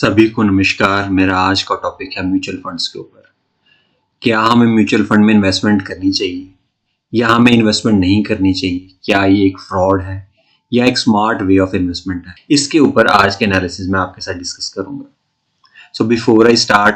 सभी को नमस्कार। मेरा आज का टॉपिक है म्यूचुअल फंड्स के ऊपर। क्या हमें म्यूचुअल फंड में इन्वेस्टमेंट करनी चाहिए या हमें इन्वेस्टमेंट नहीं करनी चाहिए? क्या ये एक फ्रॉड है या एक स्मार्ट वे ऑफ इन्वेस्टमेंट है? इसके ऊपर आज के एनालिसिस में आपके साथ डिस्कस करूंगा। सो बिफोर आई स्टार्ट,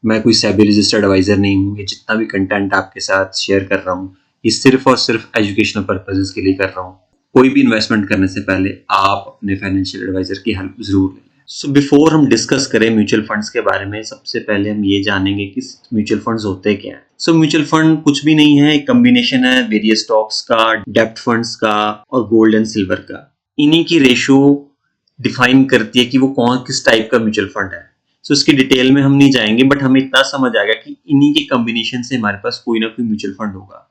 मैं कोई सेबी रजिस्टर्ड एडवाइजर नहीं हूँ। ये जितना भी कंटेंट आपके साथ शेयर कर रहा हूँ ये सिर्फ और सिर्फ एजुकेशनल पर्पजेस के लिए कर रहा हूँ। कोई भी इन्वेस्टमेंट करने से पहले आप अपने फाइनेंशियल एडवाइजर की हेल्प जरूर लें। सो बिफोर हम डिस्कस करें म्यूचुअल फंड्स के बारे में, सबसे पहले हम ये जानेंगे कि म्यूचुअल फंड्स होते क्या हैं। सो म्यूचुअल फंड कुछ भी नहीं है, एक कॉम्बिनेशन है वेरियस स्टॉक्स का, डेब्ट फंड्स का और गोल्ड एंड सिल्वर का। इन्हीं की रेशियो डिफाइन करती है कि वो कौन किस टाइप का म्यूचुअल फंड है। सो इसकी डिटेल में हम नहीं जाएंगे, बट हमें इतना समझ आएगा कि इन्हीं के कॉम्बिनेशन से हमारे पास कोई ना कोई म्यूचुअल फंड होगा।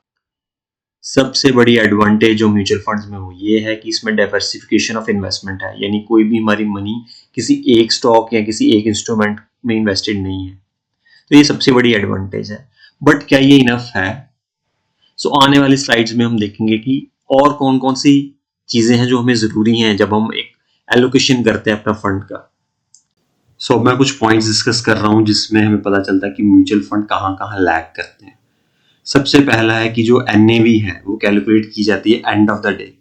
सबसे बड़ी एडवांटेज जो म्यूचुअल फंड्स में हो ये है कि इसमें डाइवर्सिफिकेशन ऑफ इन्वेस्टमेंट है, यानी कोई भी हमारी मनी किसी एक स्टॉक या किसी एक इंस्ट्रूमेंट में इन्वेस्टेड नहीं है। तो ये सबसे बड़ी एडवांटेज है। बट क्या ये इनफ है? सो आने वाली स्लाइड्स में हम देखेंगे कि और कौन कौन सी चीजें हैं जो हमें जरूरी हैं जब हम एक एलोकेशन करते हैं अपना फंड का। सो मैं कुछ पॉइंट्स डिस्कस कर रहा हूँ जिसमें हमें पता चलता है कि म्यूचुअल फंड कहाँ कहाँ लैग करते हैं। सबसे पहला है कि जो एनएवी है वो कैलकुलेट की जाती है एंड ऑफ द डे,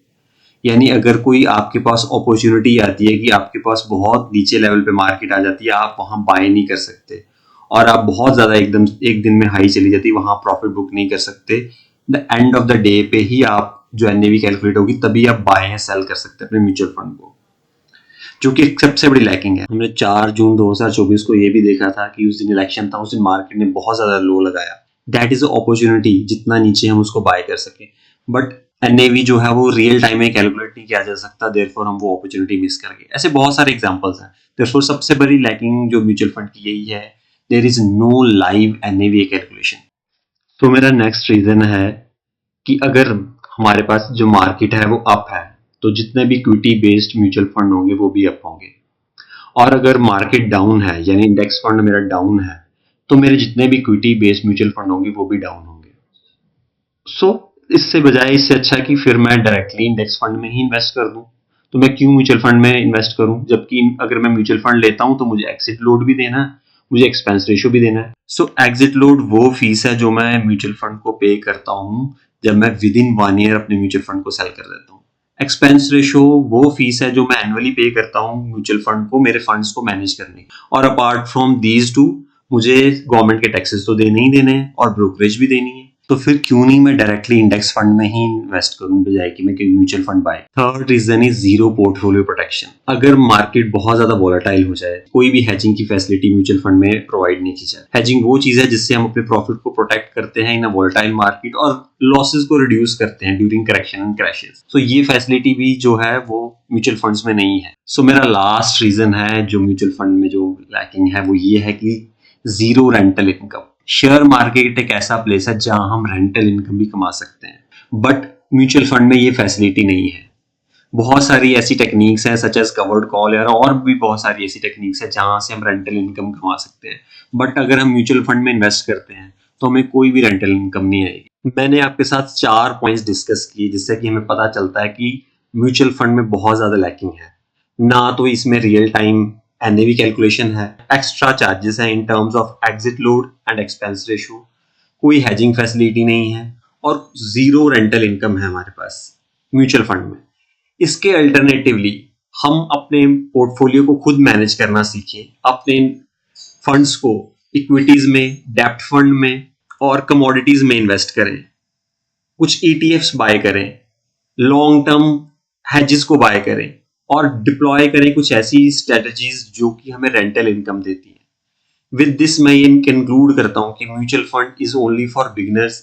यानी अगर कोई आपके पास अपॉर्चुनिटी आती है कि आपके पास बहुत नीचे लेवल पे मार्केट आ जाती है, आप वहां बाय नहीं कर सकते और आप बहुत ज्यादा एकदम एक दिन में हाई चली जाती है, वहां प्रॉफिट बुक नहीं कर सकते। The end of the day पे ही आप जो एनएवी कैलकुलेट होगी तभी आप बाय या सेल कर सकते हैं अपने म्यूचुअल फंड को, जो कि सबसे बड़ी लैकिंग है। हमने 4 जून 2024 को ये भी देखा था कि उस दिन इलेक्शन था, उस दिन मार्केट ने बहुत ज्यादा लो लगाया। दैट इज अपॉर्चुनिटी, जितना नीचे हम उसको बाय कर सके। बट एनएवी जो है वो रियल टाइम में कैलकुलेट नहीं किया जा सकता, देयरफॉर हम वो अपॉर्चुनिटी मिस कर गए। ऐसे बहुत सारे एग्जांपल्स हैं। देयरफॉर सबसे बड़ी लैकिंग जो म्यूचुअल फंड की यही है, there is no live NAV calculation. तो मेरा नेक्स्ट रीजन है कि अगर हमारे पास जो मार्केट है वो अप है तो जितने भी इक्विटी बेस्ड म्यूचुअल फंड होंगे वो भी अप होंगे, और अगर मार्केट डाउन है यानी इंडेक्स फंड मेरा डाउन है तो मेरे जितने भी इक्विटी बेस्ड म्यूचुअल फंड होंगे वो भी डाउन होंगे। सो इससे बजाय, इससे अच्छा कि फिर मैं डायरेक्टली इंडेक्स फंड में ही इन्वेस्ट कर दूं। तो मैं क्यों म्यूचुअल फंड में इन्वेस्ट करूं, जबकि अगर मैं म्यूचुअल फंड लेता हूं तो मुझे एग्जिट लोड भी देना है, मुझे एक्सपेंस रेशियो भी देना है। सो एग्जिट लोड वो फीस है जो मैं म्यूचुअल फंड को पे करता हूं जब मैं विद इन 1 ईयर अपने म्यूचुअल फंड को सेल कर देता हूं। एक्सपेंस रेशियो वो फीस है जो मैं एनुअली पे करता हूं म्यूचुअल फंड को मेरे फंड्स को मैनेज करने। और अपार्ट फ्रॉम दीज टू मुझे गवर्नमेंट के टैक्सेस तो देने ही देने हैं और ब्रोकरेज भी देनी है। तो फिर क्यों नहीं मैं डायरेक्टली इंडेक्स फंड में ही इन्वेस्ट करूं बजाय कि मैं कोई mutual fund buy. Third reason is zero portfolio protection. अगर मार्केट बहुत ज्यादा वोलेटाइल हो जाए, कोई भी हेजिंग की फैसिलिटी म्यूचुअल फंड में प्रोवाइड नहीं की जाए। हेजिंग वो चीज है जिससे हम अपने प्रॉफिट को प्रोटेक्ट करते हैं इन अ वोलेटाइल मार्केट और लॉसेस को रिड्यूस करते हैं ड्यूरिंग करेक्शन एंड क्रैशेस। सो ये फैसिलिटी भी जो है वो म्यूचुअल फंड्स में नहीं है। सो मेरा लास्ट रीजन है जो म्यूचुअल फंड में जो लैकिंग है वो ये है कि zero rental income. Share market एक ऐसा प्लेस है जहां हम रेंटल इनकम भी कमा सकते हैं, बट म्यूचुअल फंड में ये फैसिलिटी नहीं है। बहुत सारी ऐसी टेक्निक्स हैं सच एज कवर्ड कॉल और भी बहुत सारी ऐसी टेक्निक्स है जहां से हम रेंटल इनकम कमा सकते हैं, बट अगर हम म्यूचुअल फंड में इन्वेस्ट करते हैं तो हमें कोई भी रेंटल इनकम नहीं आएगी। मैंने आपके साथ 4 पॉइंट्स डिस्कस किए जिससे कि हमें पता चलता है कि म्यूचुअल फंड में बहुत ज्यादा लैकिंग है। ना तो इसमें रियल टाइम एनएवी कैलकुलेशन है, एक्स्ट्रा चार्जेस हैं in terms of exit load and expense ratio, कोई हेजिंग फैसिलिटी नहीं है और जीरो रेंटल इनकम है हमारे पास म्यूचुअल फंड में। इसके अल्टरनेटिवली हम अपने पोर्टफोलियो को खुद मैनेज करना सीखें, अपने फंड्स को इक्विटीज में, डेब्ट फंड में और कमोडिटीज में इन्वेस्ट करें, कुछ ईटीएफ्स बाय करें, लॉन्ग टर्म हेजेस को बाय करें और डिप्लॉय करें कुछ ऐसी स्ट्रेटजीज जो कि हमें रेंटल इनकम देती है। विद दिस मैं ये कंक्लूड करता हूं कि mutual fund is only for beginners